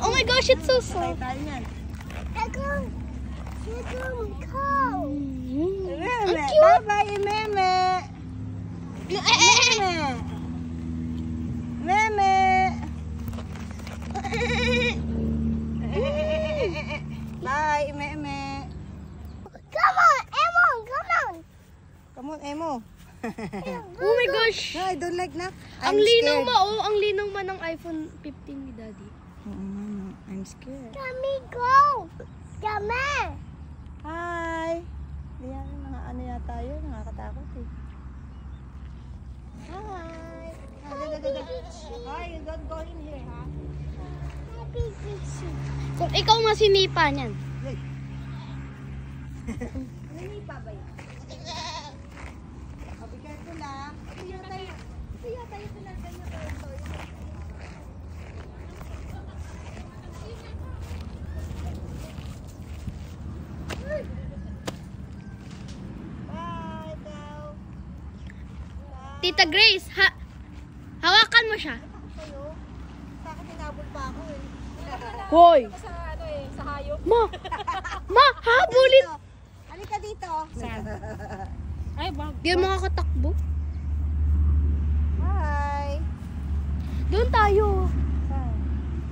Oh my gosh, it's so soft. Tayo niyan. Ang Meme. cute. Bye-bye, Meme. Meme. Meme. Bye, Meme. Come on, Emo, come on. Come on, Emo. Oh my gosh. No, I don't like na. Ang linaw mo, oh. Ang linaw mo ng iPhone 15 ni Daddy. I'm scared. Come go. Come on. Hi. Diyan, ano yata yun. Nakakatakot eh. Hi. Hi, you don't go in here, ha? Happy fishing. Kung ikaw masinipa niyan. Nanipa ba yun? Be careful lang. Ito yata yung pinagdan niya kayo. Bye, daw. Tita Grace, hawakan mo siya. Kayo? Sa akin hinabol pa ako eh. Hoy! Sa ano eh, sa hayop. Ma, habulin! Halika dito. Ay, bag. Di mo makakatakbo. Hi. Doon tayo. Saan?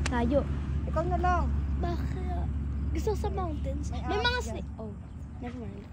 Tayo. Ikaw na lang. Bakit? Gusto ko sa mountains. May May mga ahas snake. Oh, never mind.